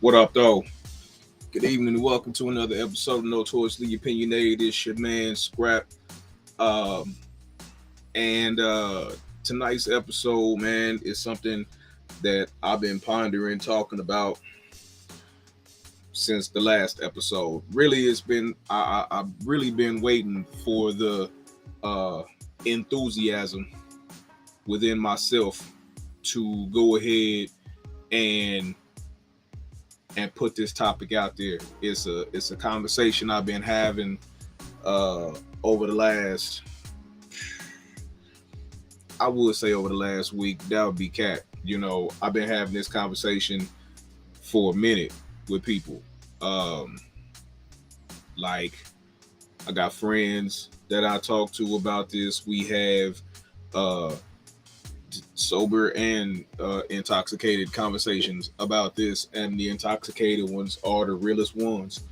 What up, though? Good evening and welcome to another episode of Notoriously Opinionated. It's your man Scrap. Um, and tonight's episode, man, is something that I've been pondering, talking about since the last episode. Really, it's been I've really been waiting for the uh, enthusiasm within myself to go ahead and put this topic out there. It's a conversation I've been having over the last, I would say over the last week. That would be cat. I've been having this conversation for a minute with people. Like, I got friends that I talk to about this. We have sober and intoxicated conversations about this, and the intoxicated ones are the realest ones.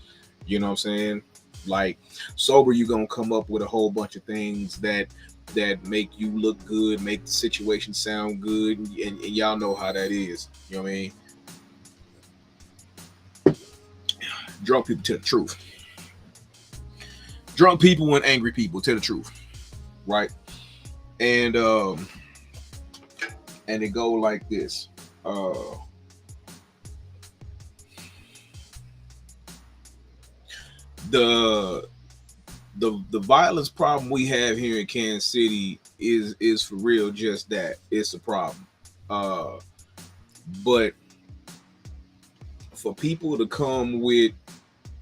You know what I'm saying? Like, sober, you're gonna come up with a whole bunch of things that make you look good, make the situation sound good, and y'all know how that is. You know what I mean? Drunk people tell the truth. Drunk people and angry people tell the truth, right? And it go like this. The violence problem we have here in Kansas City is for real just that. It's a problem. But for people to come with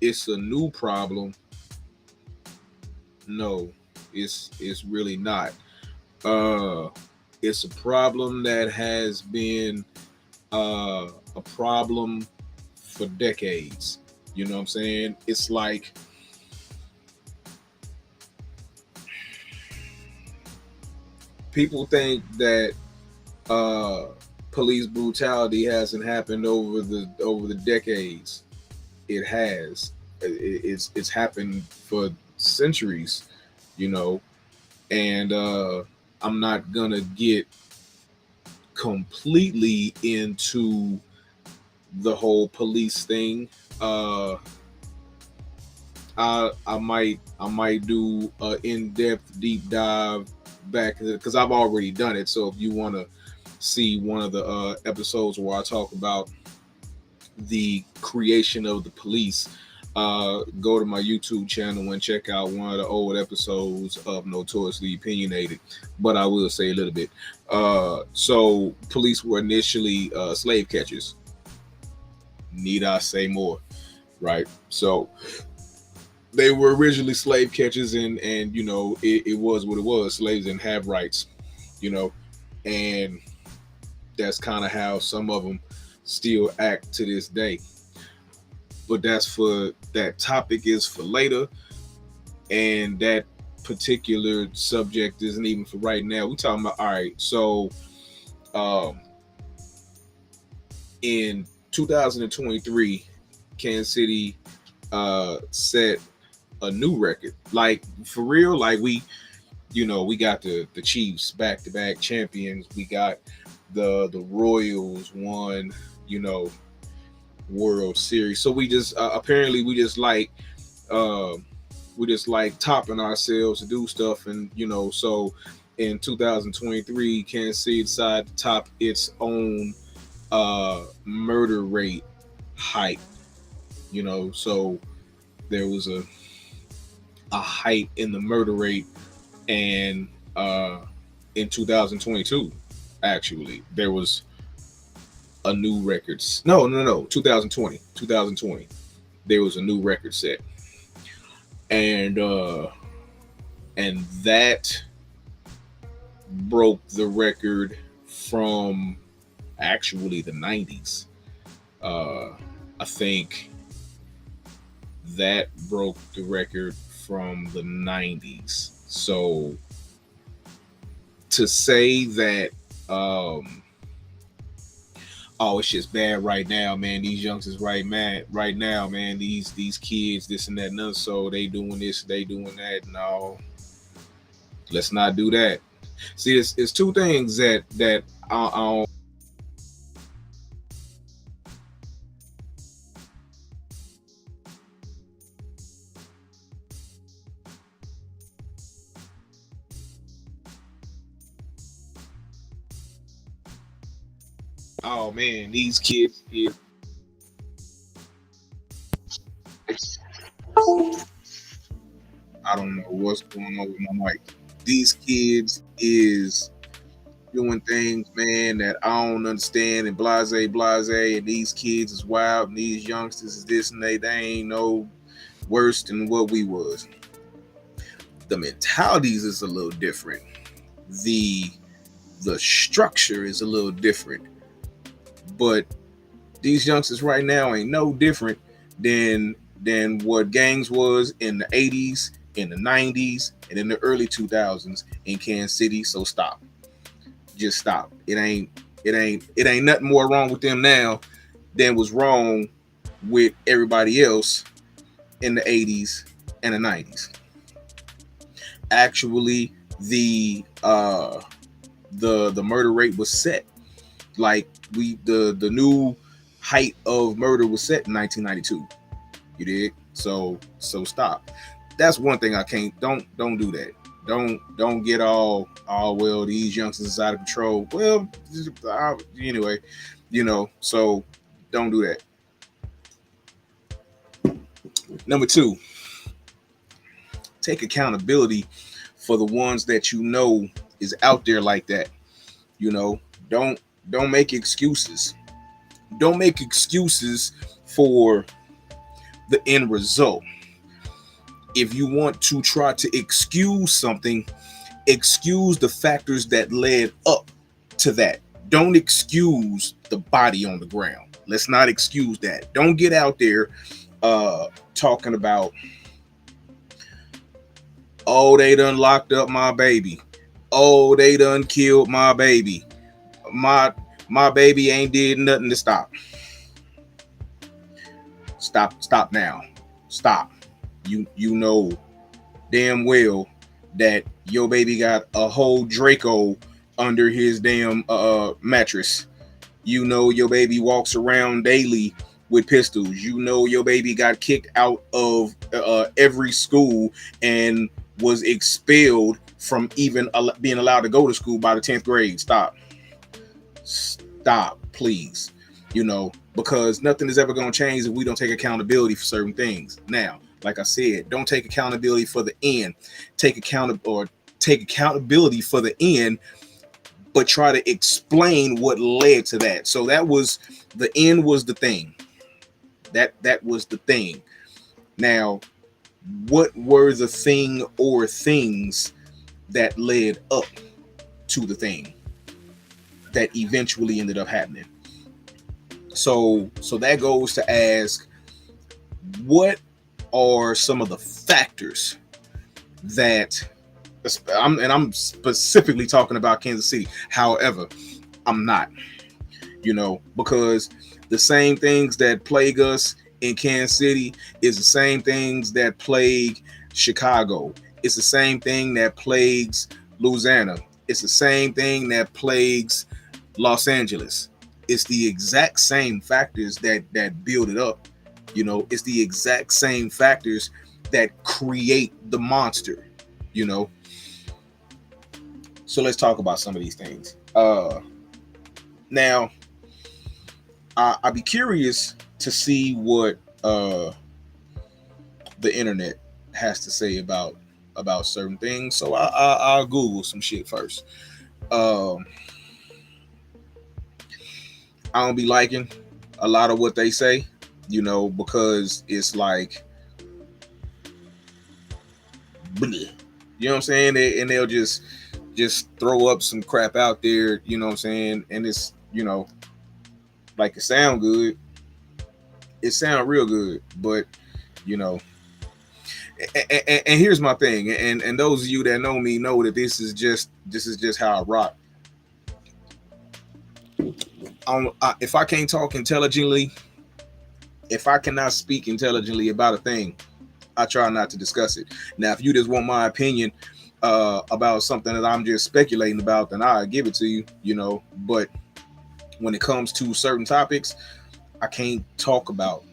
it's a new problem, no, it's really not. It's a problem that has been a problem for decades. You know what I'm saying? It's like people think that police brutality hasn't happened over the decades. It has. It's happened for centuries, and I'm not gonna get completely into the whole police thing. I might do an in-depth deep dive back because I've already done it. So if you want to see one of the episodes where I talk about the creation of the police, go to my YouTube channel and check out one of the old episodes of Notoriously Opinionated. But I will say a little bit. So police were initially slave catchers. Need I say more? Right. So they were originally slave catchers, and it was what it was. Slaves didn't have rights, and that's kind of how some of them still act to this day. But that topic is for later, and that particular subject isn't even for right now. We're talking about, all right, so in 2023, Kansas City set a new record. Like, for real, like we got the Chiefs back-to-back champions. We got the Royals won, World Series. So we just apparently we just like topping ourselves to do stuff, and so in 2023, Kansas City decided to top its own murder rate hike. So there was a hike in the murder rate, and in 2022, actually, there was a new record. No, 2020, there was a new record set, and that broke the record from actually the 90s. I think that broke the record from the 90s. So to say that oh, it's just bad right now, man. These youngsters right now, man. These kids, this and that, and other. So they doing this, they doing that. No, let's not do that. See, it's two things that I don't. Oh man, these kids is I don't know what's going on with my mic. These kids is doing things, man, that I don't understand and blase, and these kids is wild and these youngsters is this and they ain't no worse than what we was. The mentalities is a little different. The the structure is a little different. But these youngsters right now ain't no different than what gangs was in the 80s, in the 90s, and in the early 2000s in Kansas City. So stop. Just stop. It ain't nothing more wrong with them now than was wrong with everybody else in the 80s and the 90s. Actually, the murder rate was set. Like the new height of murder was set in 1992. You did. So stop. That's one thing I can't. Don't do that. Don't get all well. These youngsters is out of control. Well, anyway, So don't do that. Number two, take accountability for the ones that you know is out there like that. You know, don't make excuses. Don't make excuses for the end result. If you want to try to excuse something, excuse the factors that led up to that. Don't excuse the body on the ground. Let's not excuse that. Don't get out there talking about, oh, they done locked up my baby. Oh, they done killed my baby. My baby ain't did nothing to stop. Stop now. Stop. You know damn well that your baby got a whole Draco under his damn mattress. You know your baby walks around daily with pistols. You know your baby got kicked out of every school and was expelled from even being allowed to go to school by the 10th grade. Stop, please. Because nothing is ever going to change if we don't take accountability for certain things. Now, like I said, don't take accountability for the end. Take accountability for the end, but try to explain what led to that. So that was the end was the thing. That was the thing. Now, what were the thing or things that led up to the thing that eventually ended up happening? So that goes to ask, what are some of the factors that I'm specifically talking about Kansas City. However, I'm not, because the same things that plague us in Kansas City is the same things that plague Chicago. It's the same thing that plagues Louisiana. It's the same thing that plagues Los Angeles. It's the exact same factors that build it up. It's the exact same factors that create the monster. So let's talk about some of these things. Now, I'd be curious to see what the internet has to say about certain things. So I'll Google some shit first. I don't be liking a lot of what they say, because it's like, bleh, you know what I'm saying? And they'll just throw up some crap out there, you know what I'm saying? And it's, like it sound good. It sound real good, but, And here's my thing, and those of you that know me know that this is just how I rock. If I can't talk intelligently, if I cannot speak intelligently about a thing, I try not to discuss it. Now, if you just want my opinion about something that I'm just speculating about, then I'll give it to you, But when it comes to certain topics, I can't talk about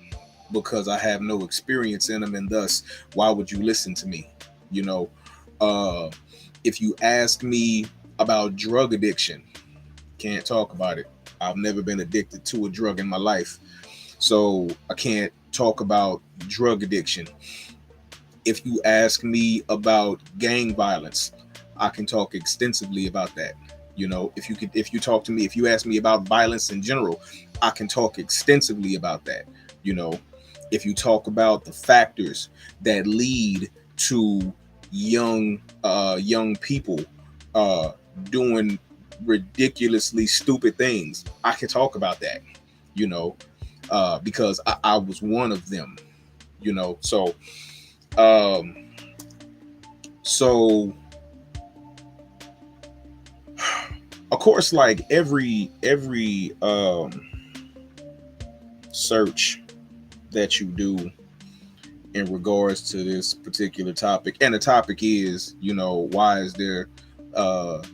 because I have no experience in them, and thus, why would you listen to me? You know, uh, if you ask me about drug addiction, can't talk about it. I've never been addicted to a drug in my life, so I can't talk about drug addiction. If you ask me about gang violence, I can talk extensively about that. If you talk to me, if you ask me about violence in general, I can talk extensively about that. You know, if you talk about the factors that lead to young people uh doing ridiculously stupid things, I can talk about that. You know, because I was one of them. So um, so of course, like every search that you do in regards to this particular topic, and the topic is, why is there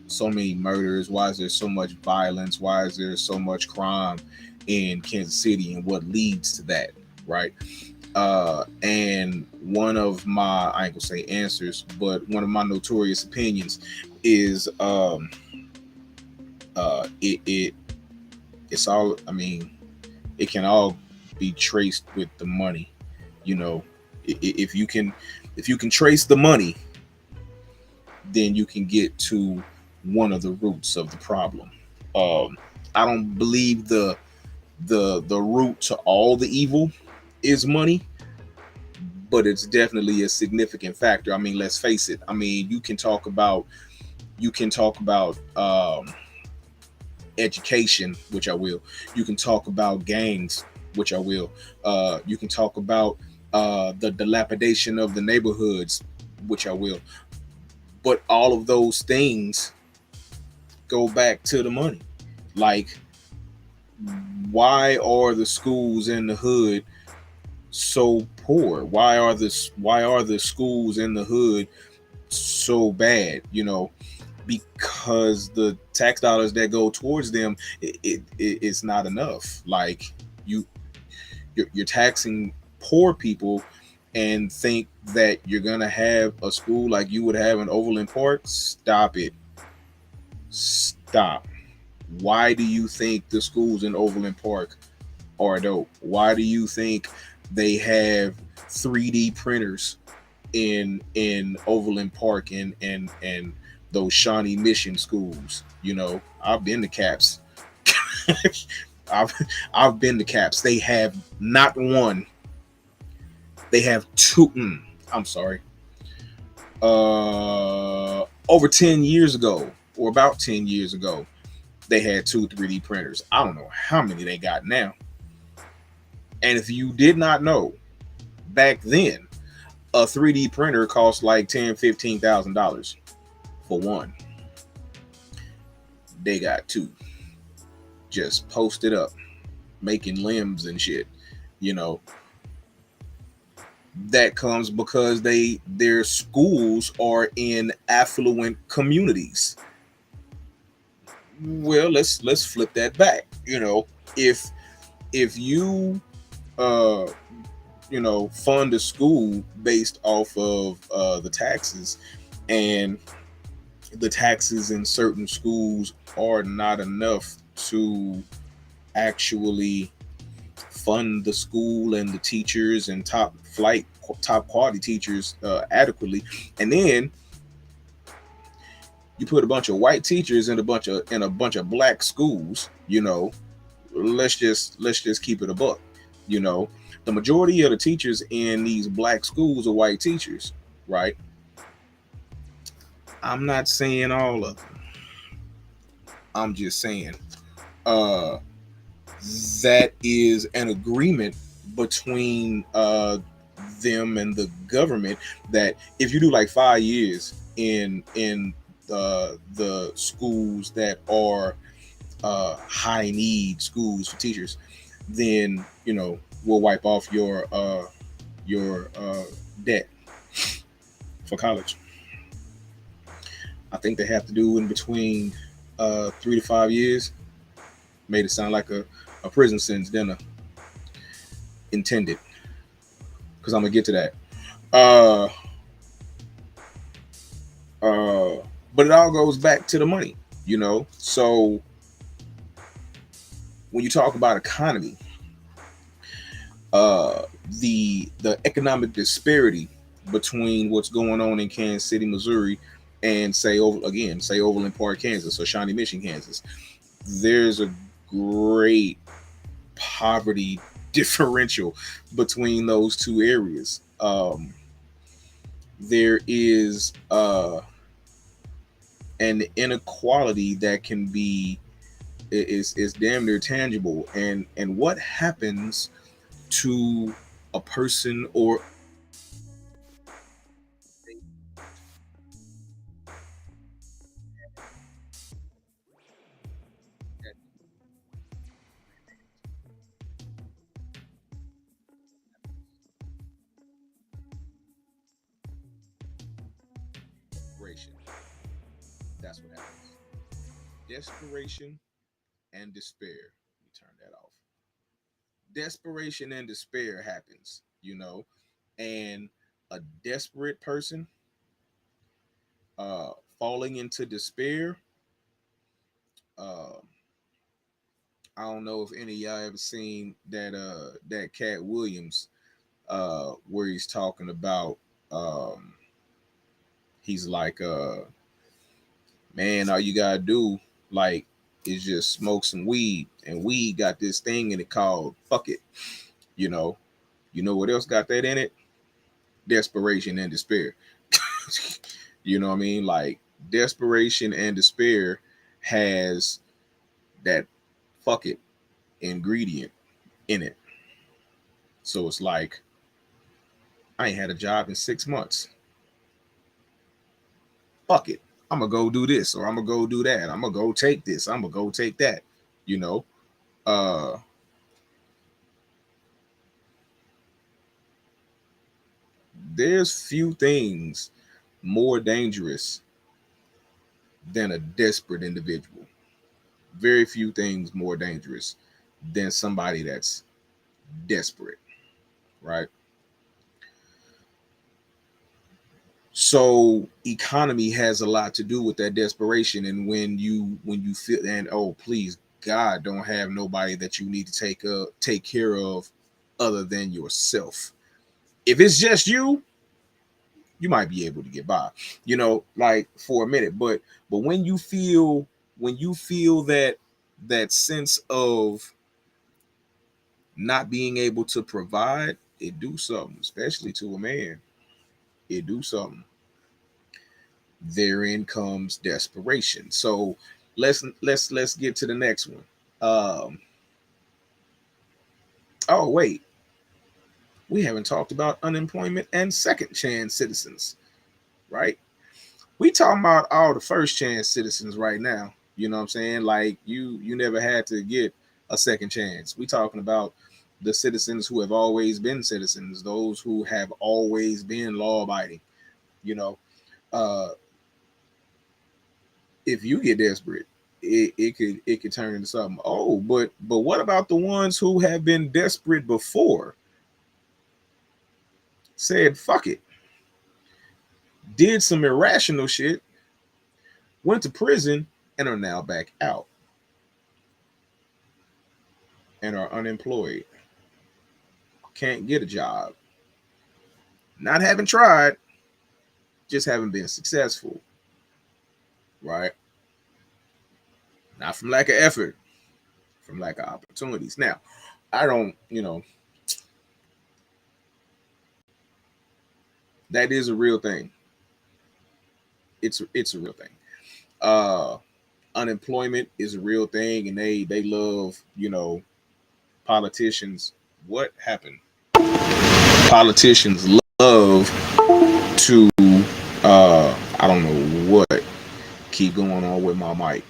so many murders? Why is there so much violence? Why is there so much crime in Kansas City, and what leads to that, right? And one of my, I ain't gonna say answers, but one of my notorious opinions is it's all, I mean, it can all be traced with the money. You know, if you can trace the money, then you can get to one of the roots of the problem. Um, I don't believe the root to all the evil is money, but it's definitely a significant factor. I mean, let's face it. I mean, you can talk about education, which I will. You can talk about gangs, which I will. You can talk about the dilapidation of the neighborhoods, which I will. But all of those things go back to the money. Like, why are the schools in the hood so poor? Why are the schools in the hood so bad? Because the tax dollars that go towards them, it's not enough. Like, you you're taxing poor people and think that you're gonna have a school like you would have in Overland Park. Stop it. Stop. Why do you think the schools in Overland Park are dope? Why do you think they have 3D printers in Overland Park and those Shawnee Mission schools? I've been to Caps. I've I've been to Caps. They have not one. They have two. I'm sorry. Over 10 years ago, or about 10 years ago, they had two 3D printers. I don't know how many they got now. And if you did not know, back then, a 3D printer cost like $10,000-$15,000 for one. They got two, just posted up, making limbs and shit. You know, that comes because their schools are in affluent communities. Well, let's flip that back. If you uh fund a school based off of the taxes, and the taxes in certain schools are not enough to actually fund the school and the teachers and top quality teachers adequately, and then you put a bunch of white teachers in a bunch of black schools. Let's just keep it a buck. The majority of the teachers in these black schools are white teachers, right? I'm not saying all of them. I'm just saying uh that is an agreement between them and the government that if you do like 5 years in the schools that are high need schools for teachers, then we'll wipe off your debt for college. I think they have to do in between 3 to 5 years. Made it sound like a prison sentence than a intended. Because I'm gonna get to that. Uh, uh, but it all goes back to the money, So when you talk about economy, uh, the economic disparity between what's going on in Kansas City, Missouri, and say Overland Park, Kansas, or Shawnee Mission, Kansas, there's a great poverty differential between those two areas. There is an inequality that can be is damn near tangible, and what happens to a person or desperation. That's what happens. Desperation and despair. Let me turn that off. Desperation and despair happens, and a desperate person uh falling into despair. uh I don't know if any of y'all ever seen that Cat Williams where he's talking about he's like man, all you gotta do like is just smoke some weed, and weed got this thing in it called fuck it. you know what else got that in it? Desperation and despair. You know what I mean? Like desperation and despair has that fuck it ingredient in it. So it's like, I ain't had a job in 6 months. Fuck it. I'm gonna go do this, or I'm gonna go do that. I'm gonna go take this. I'm gonna go take that. You know, uh, there's few things more dangerous than a desperate individual. Very few things more dangerous than somebody that's desperate, right? So economy has a lot to do with that desperation, and when you feel, and oh please God, don't have nobody that you need to take care of other than yourself. If it's just you might be able to get by, like for a minute. But when you feel that sense of not being able to provide, it do something, especially to a man. It do something. Therein comes desperation. So let's get to the next one. Um, oh wait, we haven't talked about unemployment and second chance citizens, right? We talking about all the first chance citizens right now. You know what I'm saying? Like you never had to get a second chance. We talking about the citizens who have always been citizens, those who have always been law abiding. You know, uh, if you get desperate, it could turn into something. Oh, but what about the ones who have been desperate before? Said fuck it, did some irrational shit, went to prison, and are now back out and are unemployed, can't get a job, not having tried, just haven't been successful, right? Not from lack of effort, from lack of opportunities. Now, I don't, that is a real thing. It's a real thing. Uh, Unemployment is a real thing, and they love, politicians. What happened? Politicians love to I don't know what keep going on with my mic.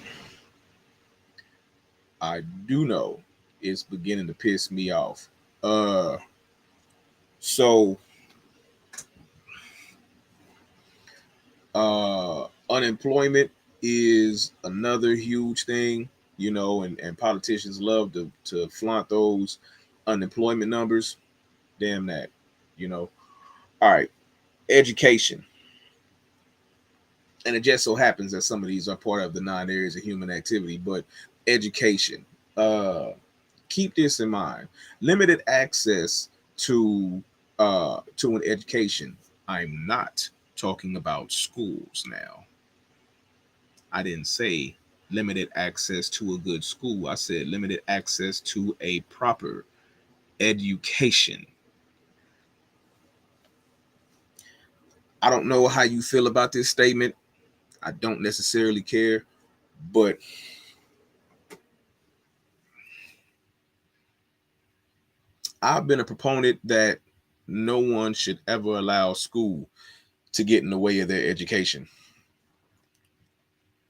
I do know it's beginning to piss me off. Uh so unemployment is another huge thing, and politicians love to flaunt those unemployment numbers. Damn that, you know. All right, education. And it just so happens that some of these are part of the 9 areas of human activity, but education. Uh Keep this in mind. Limited access to an education. I'm not talking about schools now. I didn't say limited access to a good school. I said limited access to a proper education. I don't know how you feel about this statement. I don't necessarily care, but I've been a proponent that no one should ever allow school to get in the way of their education.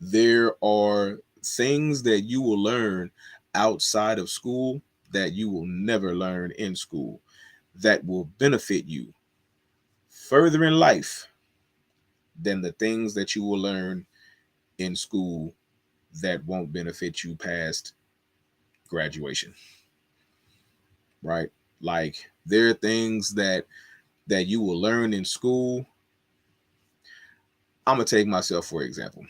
There are things that you will learn outside of school that you will never learn in school that will benefit you further in life than the things that you will learn in school that won't benefit you past graduation, right? Like there are things that you will learn in school. I'm gonna take myself for example.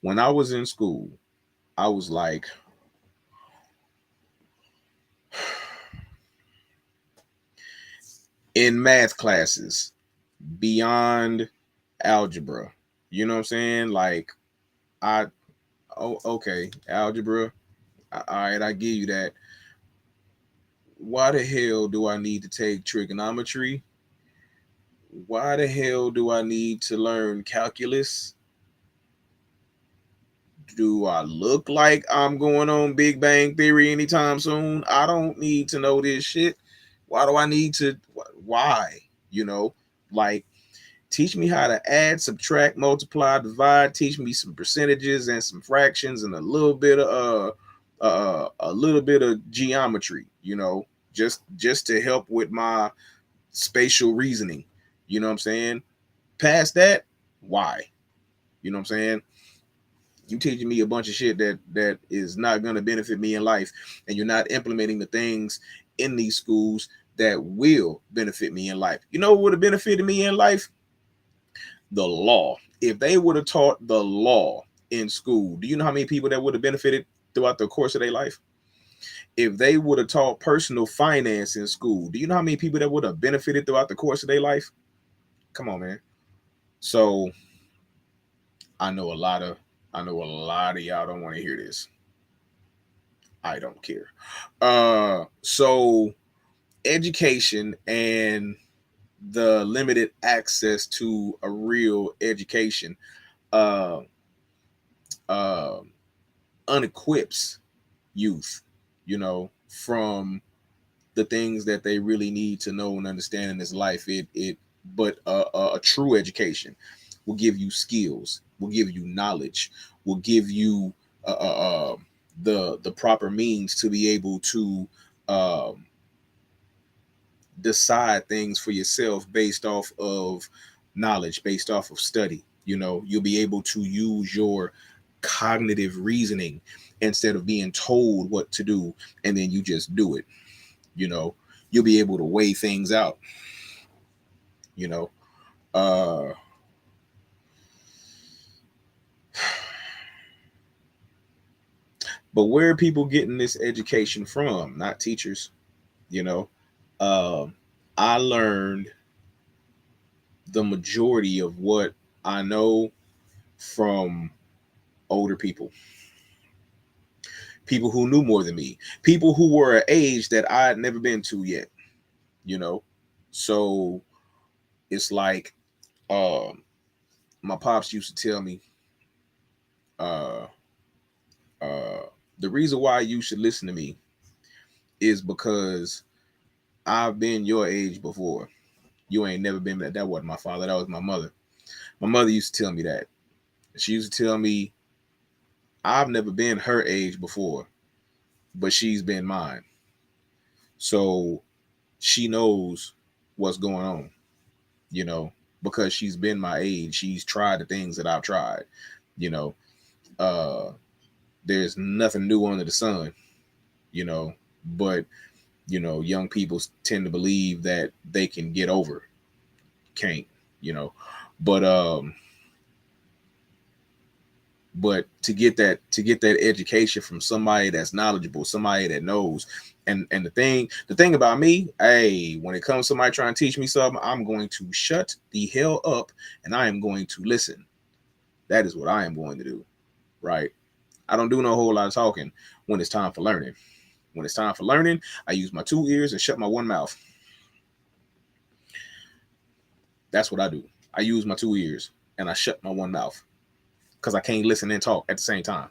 When I was in school, I was like, in math classes beyond algebra. You know what I'm saying? Like I oh okay, algebra. All right, I give you that. Why the hell do I need to take trigonometry? Why the hell do I need to learn calculus? Do I look like I'm going on Big Bang Theory anytime soon? I don't need to know this shit. Why do I need to? Why? You know, like teach me how to add, subtract, multiply, divide. Teach me some percentages and some fractions and a little bit of geometry. Just to help with my spatial reasoning. You know what I'm saying? Past that, why? You know what I'm saying? You teaching me a bunch of shit that is not going to benefit me in life, and you're not implementing the things in these schools that will benefit me in life. You know what would have benefited me in life? The law. If they would have taught the law in school, do you know how many people that would have benefited throughout the course of their life? If they would have taught personal finance in school, do you know how many people that would have benefited throughout the course of their life? Come on, man. So I know a lot of y'all don't want to hear this. I don't care. So education and the limited access to a real education uh uh unequips youth, from the things that they really need to know and understand in this life. But a true education will give you skills, will give you knowledge, will give you uh, uh, uh, the proper means to be able to um, decide things for yourself based off of knowledge, based off of study. You'll be able to use your cognitive reasoning instead of being told what to do and then you just do it. you know you'll be able to weigh things out. you know uh but where are people getting this education from? Not teachers. you know uh, I learned the majority of what I know from older people who knew more than me, people who were an age that I had never been to yet. you know so it's like, um my pops used to tell me, uh uh the reason why you should listen to me is because I've been your age before. You ain't never been that. That wasn't my father. That was my mother. My mother used to tell me that. She used to tell me I've never been her age before, but she's been mine. So she knows what's going on, you know, because she's been my age. She's tried the things that I've tried, you know. Uh there's nothing new under the sun, you know, but young people tend to believe that they can get over. Can't, you know. But to get that education from somebody that's knowledgeable, somebody that knows. And the thing about me, hey, when it comes to somebody trying to teach me something, I'm going to shut the hell up and I am going to listen. That is what I am going to do, right? I don't do no whole lot of talking when it's time for learning. When it's time for learning, I use my 2 ears and shut my one mouth. That's what I do. I use my 2 ears and I shut my one mouth because I can't listen and talk at the same time.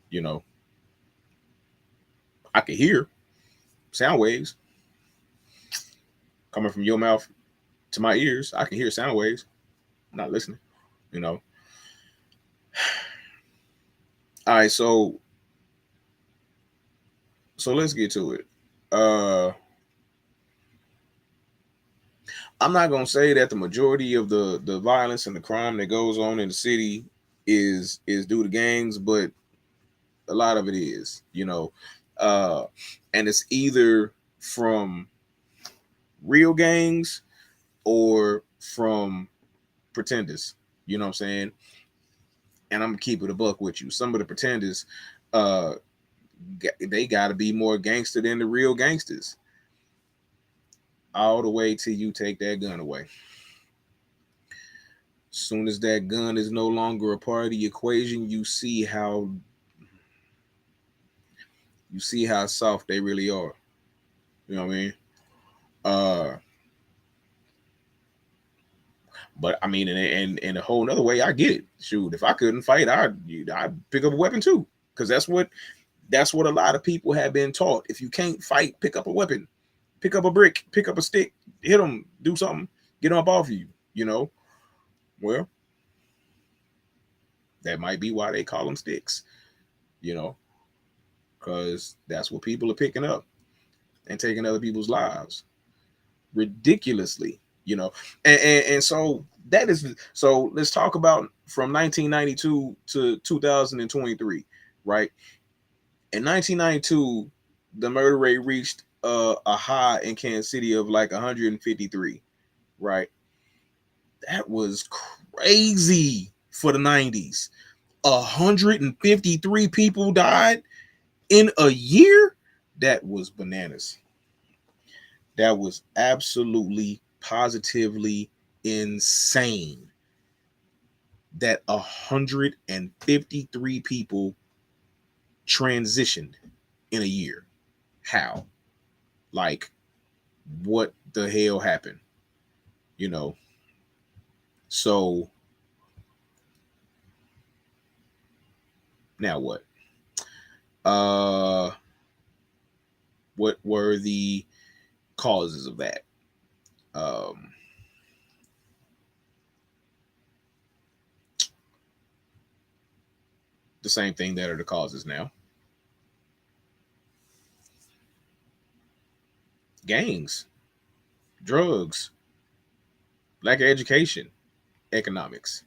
You know, I can hear sound waves coming from your mouth to my ears. I can hear sound waves. I'm not listening. You know. All right, so let's get to it. I'm not gonna say that the majority of the violence and the crime that goes on in the city is due to gangs, but a lot of it is, uh, and it's either from real gangs or from pretenders. You know what I'm saying? And I'm gonna keep it a buck with you. Some of the pretenders, uh, they got to be more gangster than the real gangsters. All the way till you take that gun away. Soon as that gun is no longer a part of the equation, you see how soft they really are. You know what I mean? Uh, but I mean, in a whole nother way, I get it. Shoot, if I couldn't fight, I'd pick up a weapon too, because that's what a lot of people have been taught. If you can't fight, pick up a weapon, pick up a brick, pick up a stick, hit them, do something, get them up off you. You know, well, that might be why they call them sticks. You know, because that's what people are picking up and taking other people's lives ridiculously. And so that is so. Let's talk about from 1992 to 2023, right? In 1992, the murder rate reached a high in Kansas City of like 153, right? That was crazy for the 90s. 153 people died in a year. That was bananas. That was absolutely positively insane that 153 people transitioned in a year. How? Like, what the hell happened? You know. So now what? Uh what were the causes of that? Um the same thing that are the causes now. Gangs, drugs, lack of education, economics.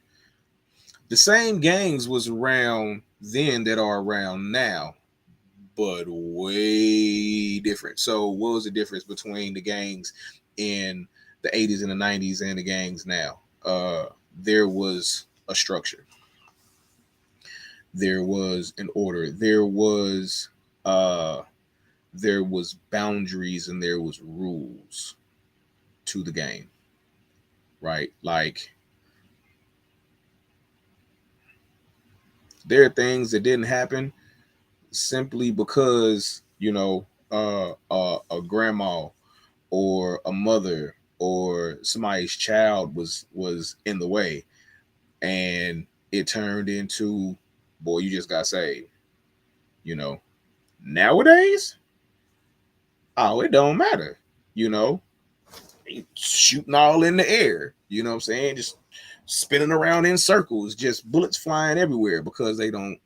The same gangs was around then that are around now, but way different. So what was the difference between the gangs in the 80s and the 90s and the gangs now? There was a structure. There was an order. Uh there was boundaries and there was rules to the game, right? Like, there are things that didn't happen simply because a grandma or a mother or somebody's child was in the way, and it turned into, boy, you just got saved. you know Nowadays, oh, it don't matter. you know, shooting all in the air, you know what I'm saying? Just spinning around in circles, just bullets flying everywhere because they don't.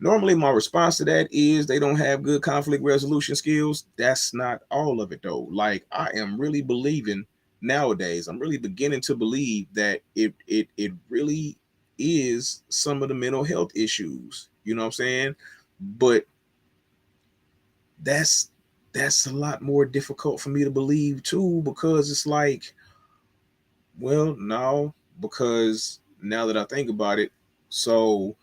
Normally, my response to that is they don't have good conflict resolution skills. That's not all of it, though. Like, I am really believing nowadays, I'm really beginning to believe that it really is some of the mental health issues. You know what I'm saying? But that's that's a lot more difficult for me to believe too, because it's like, well, no, because now that I think about it, so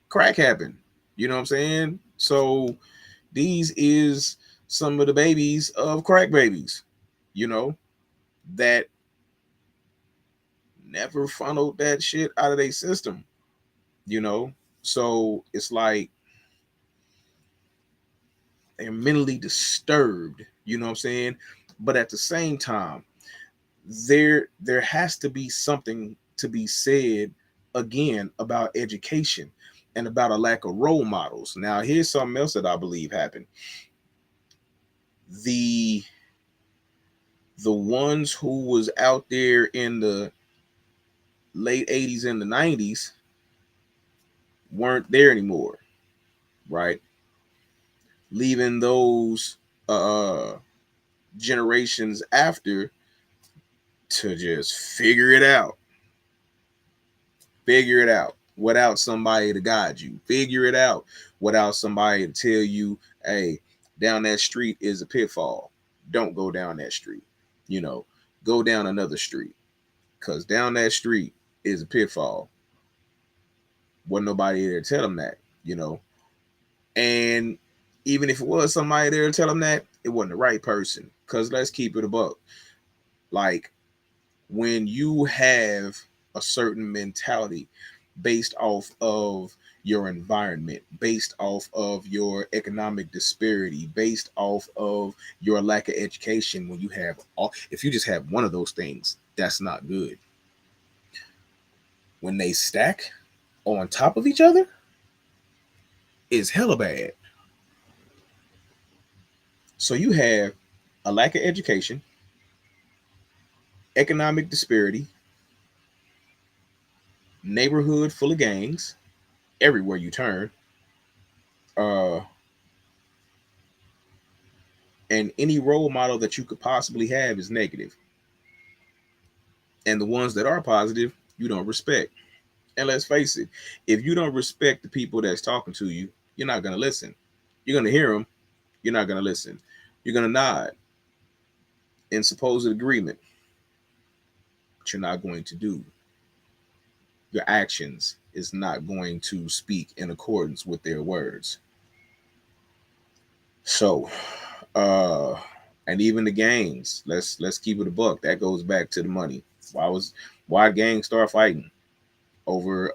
crack happened. You know what I'm saying? So these is some of the babies of crack babies, you know, that never funneled that shit out of their system, you know. So it's like they're mentally disturbed, you know what I'm saying? But at the same time, there has to be something to be said again about education and about a lack of role models. Now, here's something else that I believe happened. The the ones who was out there in the late 80s and the 90s weren't there anymore, right? Leaving those uh generations after to just figure it out without somebody to guide you, figure it out without somebody to tell you, hey, down that street is a pitfall, don't go down that street, you know, go down another street, because down that street is a pitfall. Wasn't nobody there to tell them that, you know. And even if it was somebody there to tell them that, it wasn't the right person. Because let's keep it a buck. Like, when you have a certain mentality based off of your environment, based off of your economic disparity, based off of your lack of education, when you have all, if you just have one of those things, that's not good. When they stack on top of each other, is hella bad. So you have a lack of education, economic disparity, neighborhood full of gangs everywhere you turn, uh, and any role model that you could possibly have is negative. And the ones that are positive, you don't respect. And let's face it, if you don't respect the people that's talking to you, you're not going to listen. You're going to hear them, you're not going to listen. You're going to nod in supposed agreement, but you're not going to do. Your actions is not going to speak in accordance with their words. So, uh, and even the gangs. Let's keep it a buck. That goes back to the money. Why gangs start fighting over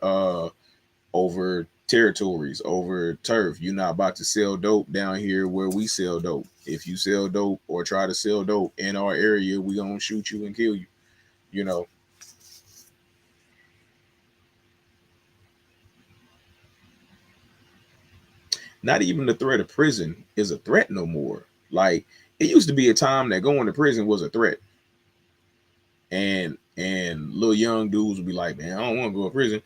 over territories, over turf? You're not about to sell dope down here where we sell dope. If you sell dope or try to sell dope in our area, we gonna shoot you and kill you. You know, not even the threat of prison is a threat no more. Like, it used to be a time that going to prison was a threat, and little young dudes would be like, man, I don't want to go to prison.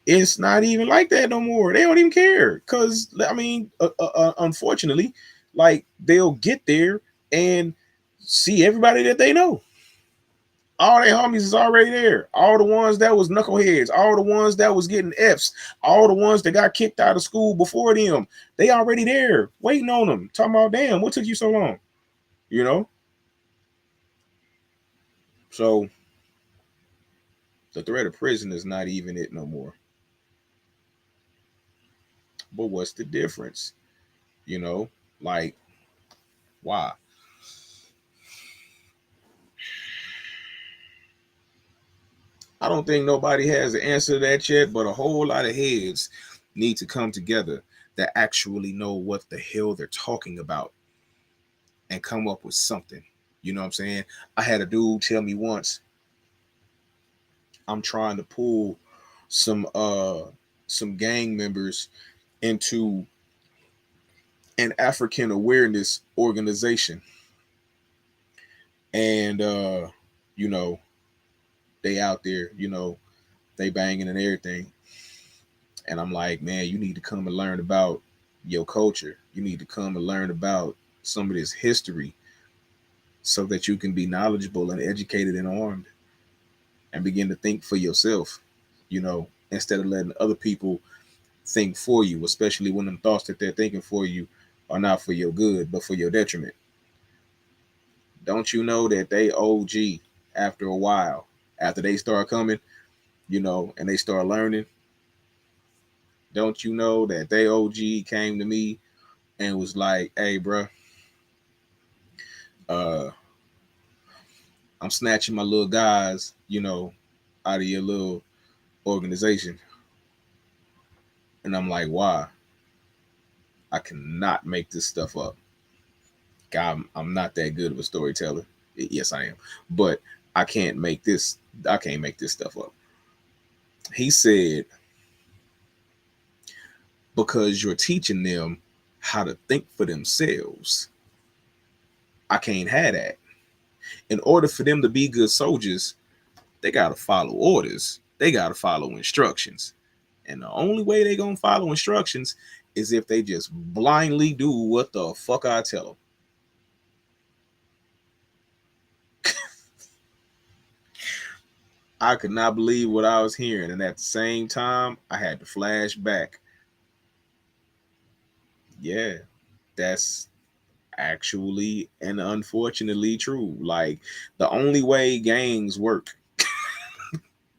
It's not even like that no more. They don't even care, because I mean, unfortunately, like, they'll get there and see everybody that they know. All their homies is already there. All the ones that was knuckleheads, all the ones that was getting F's, all the ones that got kicked out of school before them, they already there waiting on them. Talking about, damn, what took you so long? You know? So the threat of prison is not even it no more. But what's the difference? You know, like, why? I don't think nobody has the answer to that yet, but a whole lot of heads need to come together that actually know what the hell they're talking about and come up with something. You know what I'm saying? I had a dude tell me once, I'm trying to pull some some gang members into an African awareness organization. And you know, they out there, they banging and everything. And I'm like, man, you need to come and learn about your culture. You need to come and learn about some of this history so that you can be knowledgeable and educated and armed and begin to think for yourself, instead of letting other people think for you, especially when them thoughts that they're thinking for you are not for your good, but for your detriment. Don't you know that they OG after a while, after they start coming, and they start learning? Don't you know that they OG came to me and was like, hey, bro, uh, I'm snatching my little guys, out of your little organization. And I'm like, why? I cannot make this stuff up. God, I'm not that good of a storyteller. Yes, I am. But I can't make this stuff up. He said, because you're teaching them how to think for themselves. I can't have that. In order for them to be good soldiers, they got to follow orders. They got to follow instructions. And the only way they going to follow instructions is if they just blindly do what the fuck I tell them. I could not believe what I was hearing. And at the same time, I had to flash back. Yeah, that's actually and unfortunately true. Like, the only way gangs work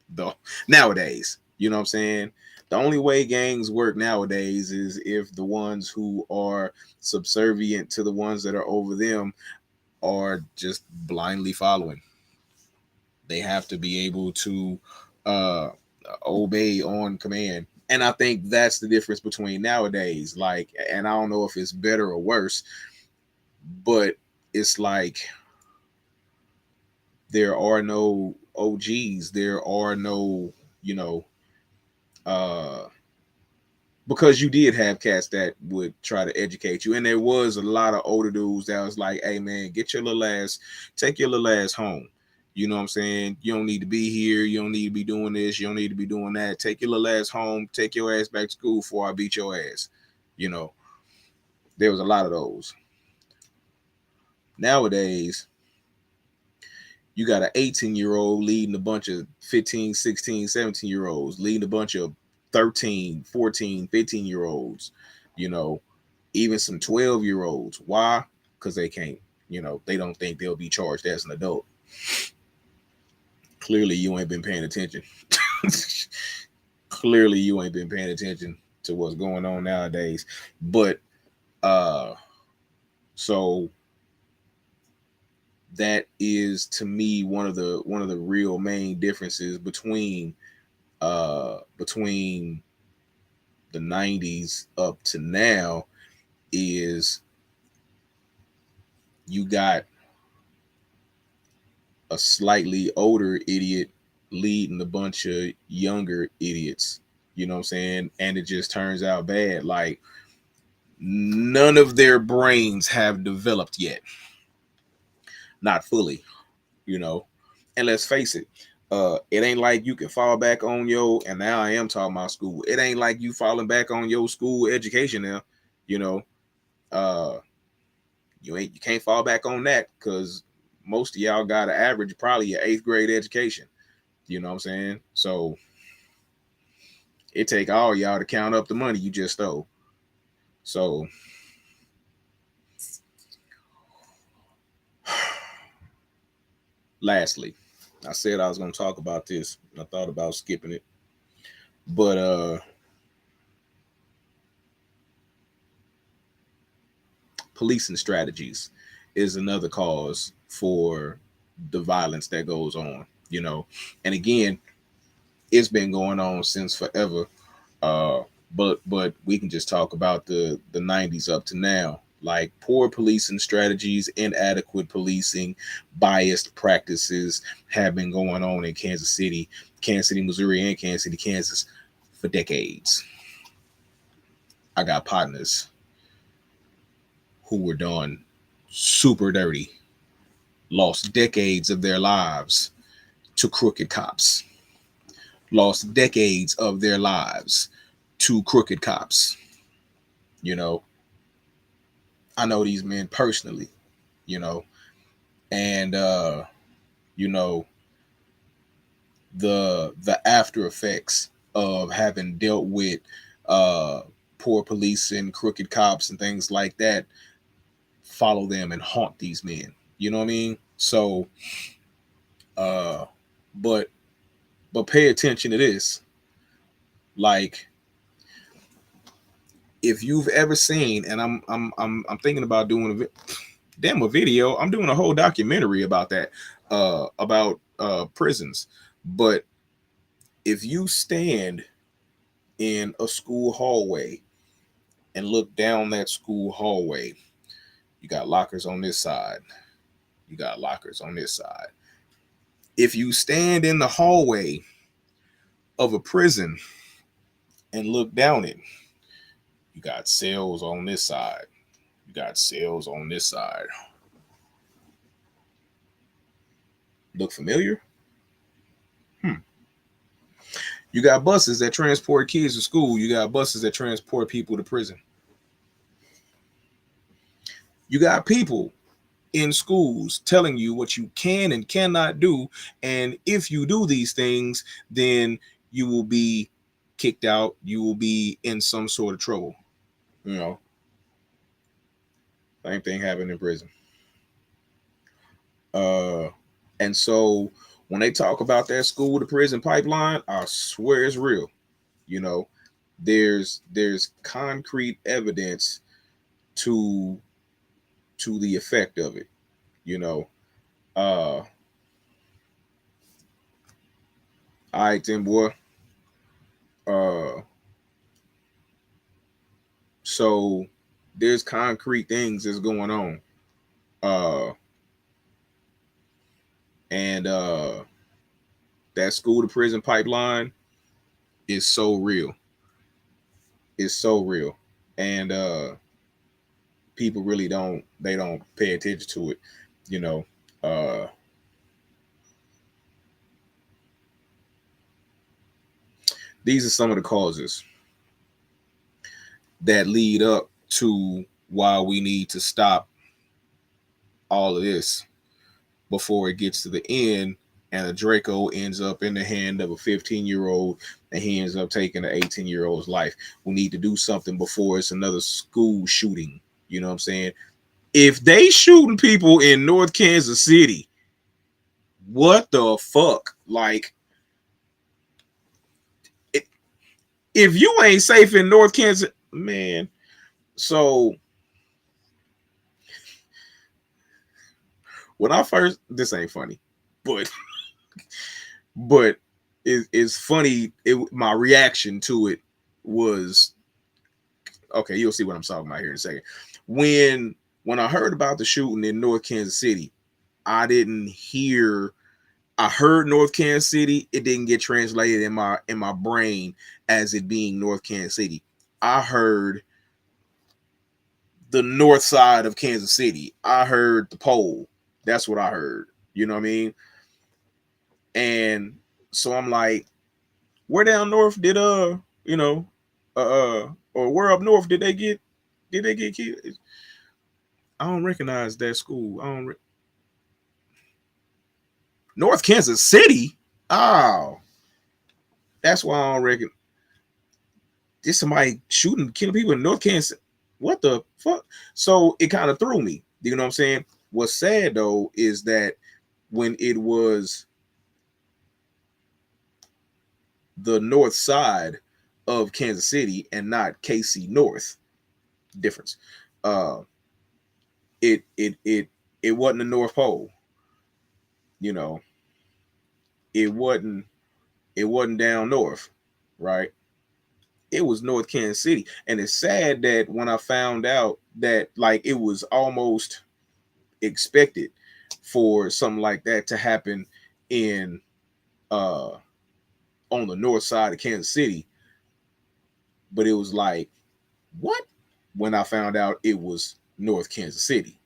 though nowadays, you know what I'm saying? The only way gangs work nowadays is if the ones who are subservient to the ones that are over them are just blindly following. They have to be able to uh obey on command. And I think that's the difference between nowadays. Like, and I don't know if it's better or worse, but it's like there are no OGs, there are no, uh because you did have cats that would try to educate you, and there was a lot of older dudes that was like, hey man, get your little ass, take your little ass home. You know what I'm saying? You don't need to be here, you don't need to be doing this, you don't need to be doing that. Take your little ass home, take your ass back to school before I beat your ass. There was a lot of those. Nowadays, you got an 18-year-old leading a bunch of 15, 16, 17-year-olds, leading a bunch of 13, 14, 15-year-olds, even some 12-year-olds. Why? Because they can't, they don't think they'll be charged as an adult. Clearly, you ain't been paying attention. Clearly, you ain't been paying attention to what's going on nowadays. But, so that is, to me, one of the real main differences between the 90s up to now is you got a slightly older idiot leading a bunch of younger idiots. You know what I'm saying? And it just turns out bad. Like, none of their brains have developed yet. Not fully, And let's face it, it ain't like you can fall back on and now I am talking about school. It ain't like you falling back on your school education now, you can't fall back on that because most of y'all got an average, probably an 8th grade education. You know what I'm saying? So it take all y'all to count up the money you just stole. So lastly, I said I was going to talk about this. I thought about skipping it. But policing strategies is another cause for the violence that goes on, And again, it's been going on since forever. But we can just talk about the 90s up to now. Like, poor policing strategies, inadequate policing, biased practices have been going on in Kansas City, Missouri, and Kansas City, Kansas for decades. I got partners who were done super dirty, lost decades of their lives to crooked cops, lost decades of their lives to crooked cops. You know, I know these men personally, you know, and you know, the after effects of having dealt with uh poor police and crooked cops and things like that follow them and haunt these men. You know what I mean? So uh but pay attention to this. Like, if you've ever seen, and I'm thinking about doing a video. I'm doing a whole documentary about that, about prisons. But if you stand in a school hallway and look down that school hallway, you got lockers on this side, you got lockers on this side. If you stand in the hallway of a prison and look down it, you got cells on this side, you got cells on this side. Look familiar? You got buses that transport kids to school. You got buses that transport people to prison. You got people in schools telling you what you can and cannot do. And if you do these things, then you will be kicked out. You will be in some sort of trouble. You know, same thing happened in prison. Uh, and so when they talk about that school to prison pipeline, I swear it's real. You know, there's concrete evidence to the effect of it. You know, all right, then, boy. Uh, so there's concrete things that's going on. Uh, and that school to prison pipeline is so real. It's so real. And people really don't pay attention to it. You know, uh, these are some of the causes that lead up to why we need to stop all of this before it gets to the end and a Draco ends up in the hand of a 15-year-old and he ends up taking an 18-year-old's life. We need to do something before it's another school shooting. You know what I'm saying? If they shooting people in North Kansas City, what the fuck? Like, if you ain't safe in North Kansas, man. So when I first, this ain't funny, but but it's funny. My reaction to it was, okay. You'll see what I'm talking about here in a second. When I heard about the shooting in North Kansas City, I didn't hear. I heard North Kansas City. It didn't get translated in my brain as it being North Kansas City. I heard the north side of Kansas City. I heard the pole. That's what I heard. You know what I mean? And so I'm like, where down north did you know, or where up north did they get killed? I don't recognize that school. I don't North Kansas City. Oh, that's why I don't reckon. Did somebody shooting, killing people in North Kansas? What the fuck? So it kind of threw me. You know what I'm saying? What's sad though is that when it was the north side of Kansas City and not KC North, difference. Uh, it wasn't the North Pole. You know, it wasn't down north, right? It was North Kansas City, and it's sad that when I found out that like it was almost expected for something like that to happen in on the north side of Kansas City. But it was like, what? When I found out it was North Kansas City.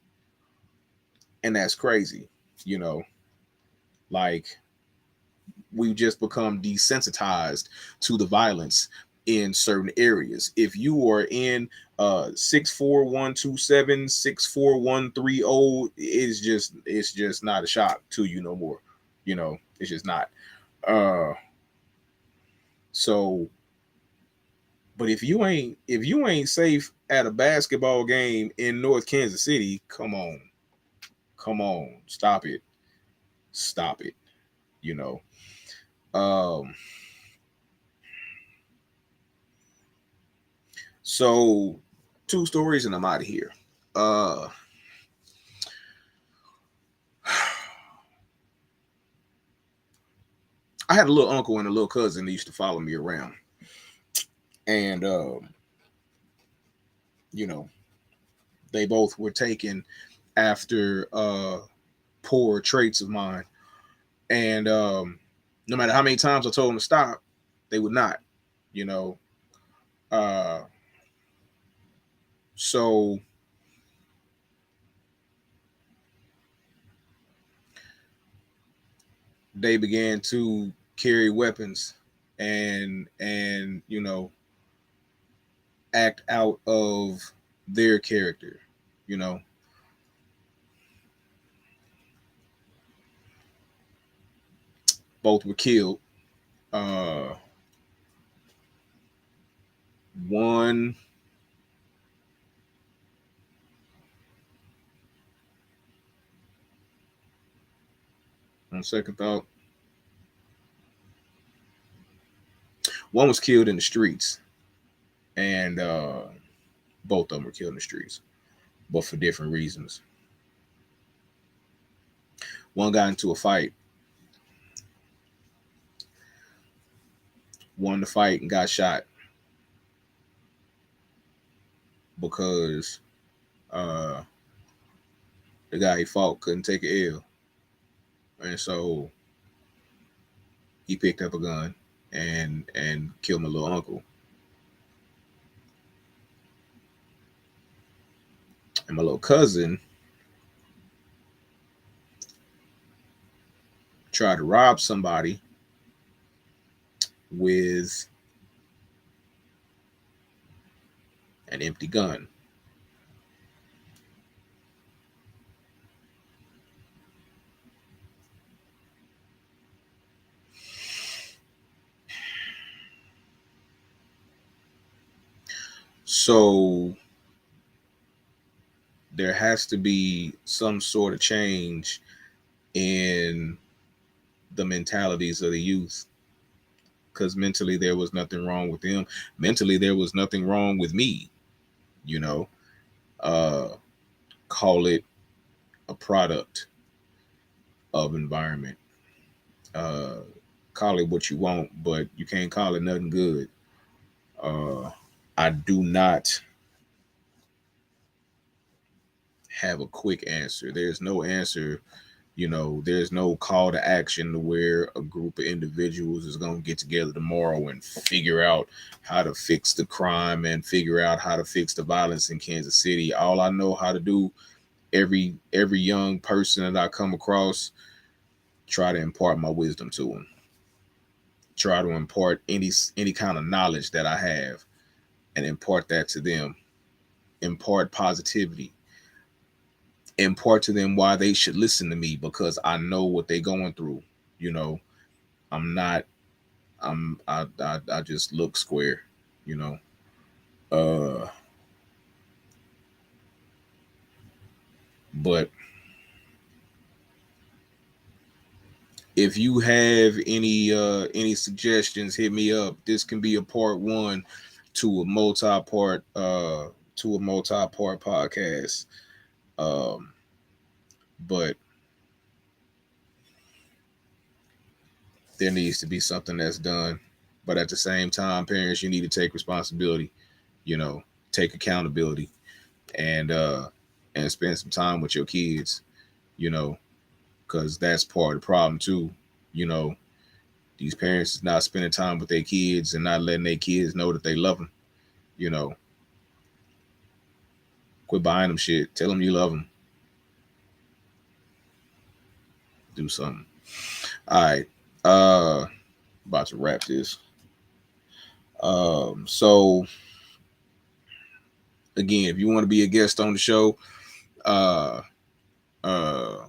And that's crazy, you know, like we've just become desensitized to the violence in certain areas. If you are in 64127, 64130, it's just not a shock to you no more. You know, it's just not. Uh so but if you ain't safe at a basketball game in North Kansas City, come on. Come on. Stop it. Stop it. You know. Um So, two stories and I'm out of here. Uh, I had a little uncle and a little cousin that used to follow me around, and you know, they both were taken after poor traits of mine, and no matter how many times I told them to stop, they would not. You know, uh, so they began to carry weapons and you know act out of their character, you know. Both were killed. uh One, on second thought, one was killed in the streets, and both of them were killed in the streets, but for different reasons. One got into a fight, won the fight, and got shot because uh the guy he fought couldn't take an L, and so he picked up a gun and killed my little uncle. And my little cousin tried to rob somebody with an empty gun. So there has to be some sort of change in the mentalities of the youth, because mentally there was nothing wrong with them. Mentally there was nothing wrong with me, you know. uh Call it a product of environment. uh Call it what you want, but you can't call it nothing good. uh I do not have a quick answer. There's no answer. You know, there's no call to action to where a group of individuals is going to get together tomorrow and figure out how to fix the crime and figure out how to fix the violence in Kansas City. All I know how to do, every young person that I come across, try to impart my wisdom to them. Try to impart any kind of knowledge that I have and impart that to them. Impart positivity. Impart to them why they should listen to me, because I know what they're going through. You know, I'm not. I just look square. You know. Uh, but if you have any suggestions, hit me up. This can be a part one to a multi-part podcast. Um, but there needs to be something that's done. But at the same time, parents, you need to take responsibility. You know, take accountability, and spend some time with your kids. You know, because that's part of the problem too. You know, these parents is not spending time with their kids and not letting their kids know that they love them. You know, quit buying them shit. Tell them you love them. Do something. All right. About to wrap this. So again, if you want to be a guest on the show, uh, uh,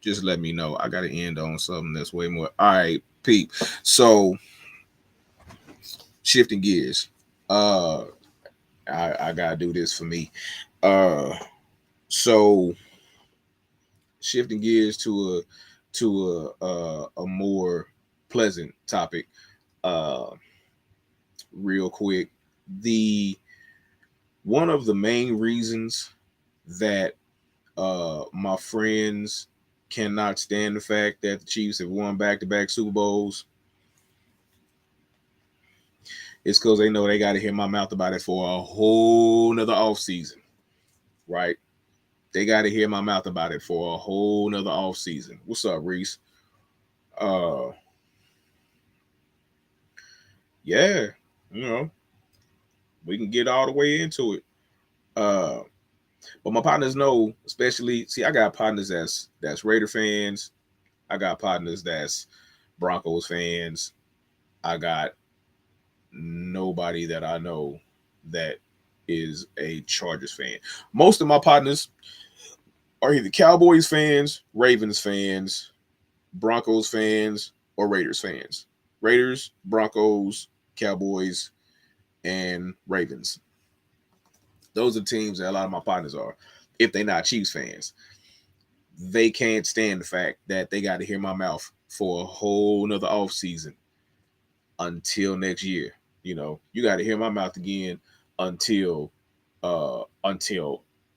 just let me know. I got to end on something that's way more. All right, Pete. So shifting gears. I gotta do this for me. So shifting gears to a more pleasant topic. Uh, real quick, the one of the main reasons that my friends cannot stand the fact that the Chiefs have won back-to-back Super Bowls is because they know they got to hear my mouth about it for a whole nother off season, right? They got to hear my mouth about it for a whole nother off season. What's up, Reese? Uh, yeah, you know, we can get all the way into it. Uh, but my partners know, especially, see, I got partners that's Raider fans. I got partners that's Broncos fans. I got nobody that I know that is a Chargers fan. Most of my partners are either Cowboys fans, Ravens fans, Broncos fans, or Raiders fans. Raiders, Broncos, Cowboys, and Ravens. Those are teams that a lot of my partners are. If they're not Chiefs fans, they can't stand the fact that they got to hear my mouth for a whole nother off season until next year. You know, you got to hear my mouth again until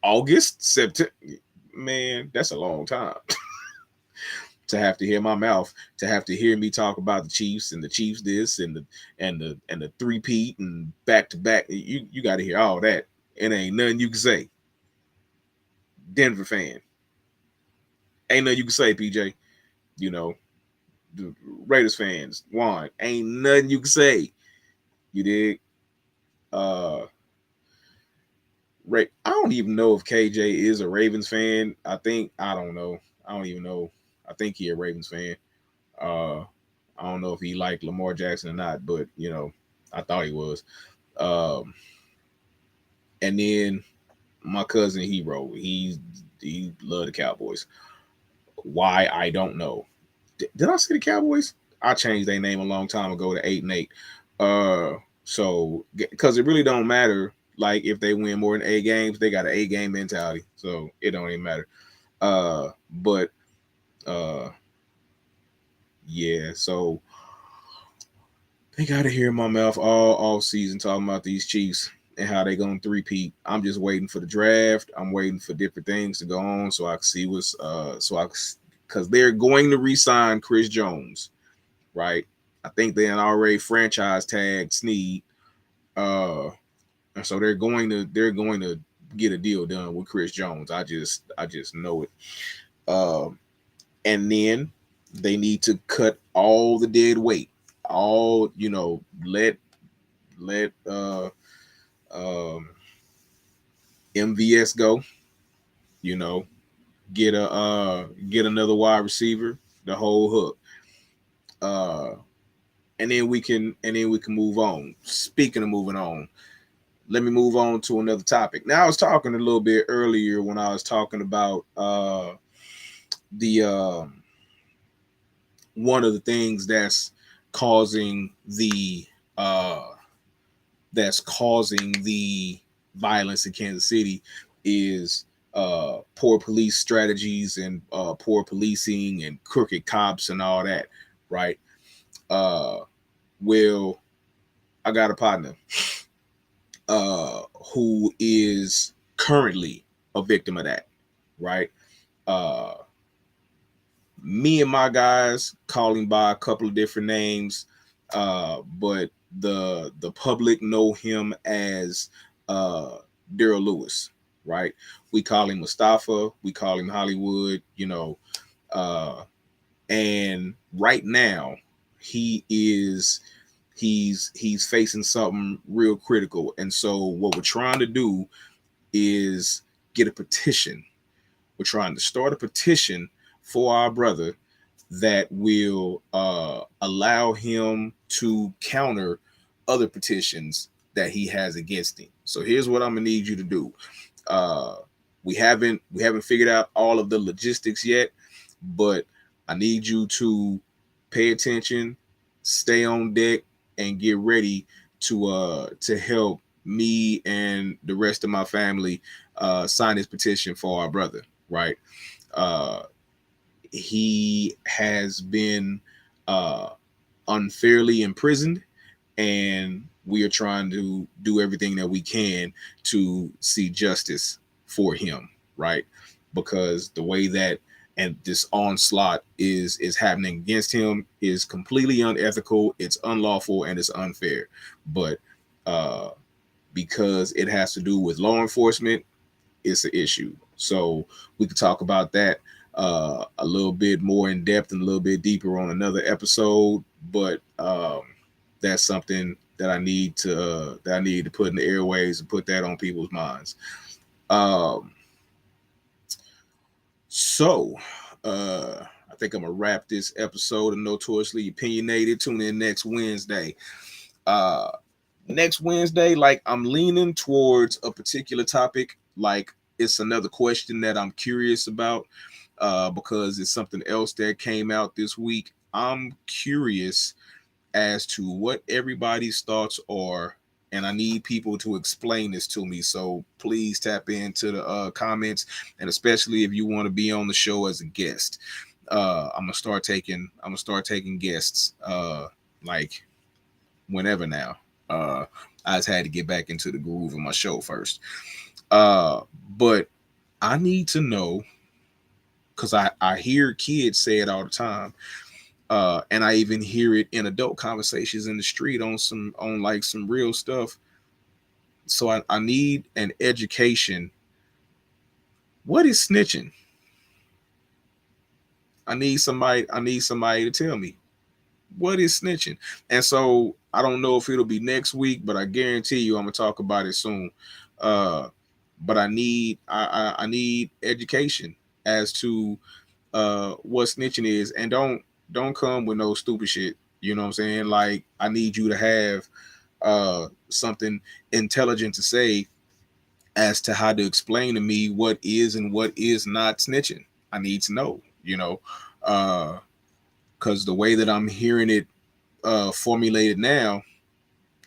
August, September. Man, that's a long time to have to hear my mouth, to have to hear me talk about the Chiefs and the Chiefs this and the three-peat and back to back. You got to hear all that. It ain't nothing you can say. Denver fan, ain't nothing you can say. PJ, you know, the Raiders fans, Juan, ain't nothing you can say. You dig? Uh, I don't even know if KJ is a Ravens fan. I don't know. I don't even know. I think he a Ravens fan. Uh, I don't know if he liked Lamar Jackson or not, but you know, I thought he was. Um, and then my cousin Hero, he loved the Cowboys. Why I don't know. Did I say the Cowboys? I changed their name a long time ago to 8-8. So because it really don't matter. Like if they win more than 8 games, they got an 8 game mentality, so it don't even matter. But uh, yeah. So they got to hear my mouth all season talking about these Chiefs and how they gonna three-peat. I'm just waiting for the draft. I'm waiting for different things to go on so I can see what's because they're going to re-sign Chris Jones, right? I think they already franchise tagged Snead. And so they're going to get a deal done with Chris Jones. I just know it. And then they need to cut all the dead weight. All let um, MVS go. You know, get another wide receiver. The whole hook. Uh, and then we can move on. Speaking of moving on, let me move on to another topic. Now I was talking a little bit earlier when I was talking about the one of the things causing the uh, that's causing the violence in Kansas City is poor police strategies and poor policing and crooked cops and all that, right? Uh, well, I got a partner who is currently a victim of that, right? Uh, Me and my guys call him by a couple of different names, but the public know him as Daryl Lewis, right? We call him Mustafa, we call him Hollywood, uh, and right now he is he's facing something real critical. And so what we're trying to do is get a petition. We're trying to start a petition for our brother that will allow him to counter other petitions that he has against him. So here's what I'm gonna need you to do. Uh, we haven't figured out all of the logistics yet, but I need you to pay attention, stay on deck, and get ready to help me and the rest of my family sign this petition for our brother. Right? Uh, he has been uh, unfairly imprisoned, and we are trying to do everything that we can to see justice for him, right? Because the way that and this onslaught is happening against him is completely unethical, it's unlawful, and it's unfair. But uh, because it has to do with law enforcement, it's an issue. So we could talk about that a little bit more in depth and a little bit deeper on another episode. But that's something that I need to put in the airways and put that on people's minds. Um, so I think I'm gonna wrap this episode of Notoriously Opinionated. Tune in next Wednesday. Uh, Next Wednesday, like I'm leaning towards a particular topic. Like it's another question that I'm curious about because it's something else that came out this week. I'm curious as to what everybody's thoughts are, and I need people to explain this to me. So please tap into the comments, and especially if you want to be on the show as a guest. I'm gonna start taking guests like whenever now. Uh, I just had to get back into the groove of my show first. Uh, but I need to know because I hear kids say it all the time. And I even hear it in adult conversations in the street on like some real stuff. So I need an education. What is snitching? I need somebody to tell me what is snitching. And so I don't know if it'll be next week, but I guarantee you I'm gonna talk about it soon. Uh, but I need education as to what snitching is, and don't come with no stupid shit. You know what I'm saying? Like I need you to have something intelligent to say as to how to explain to me what is and what is not snitching. I need to know, you know, because the way that I'm hearing it formulated now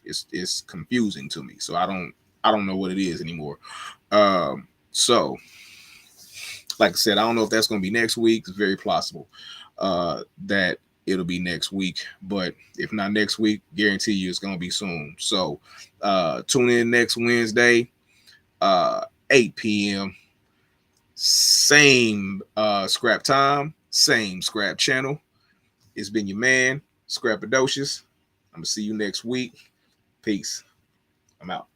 is confusing to me. So I don't know what it is anymore. So like I said, I don't know if that's going to be next week. It's very possible that it'll be next week. But if not next week, guarantee you it's going to be soon. So tune in next Wednesday, 8 p.m. Same scrap time, same scrap channel. It's been your man, Scrappadocious. I'm going to see you next week. Peace. I'm out.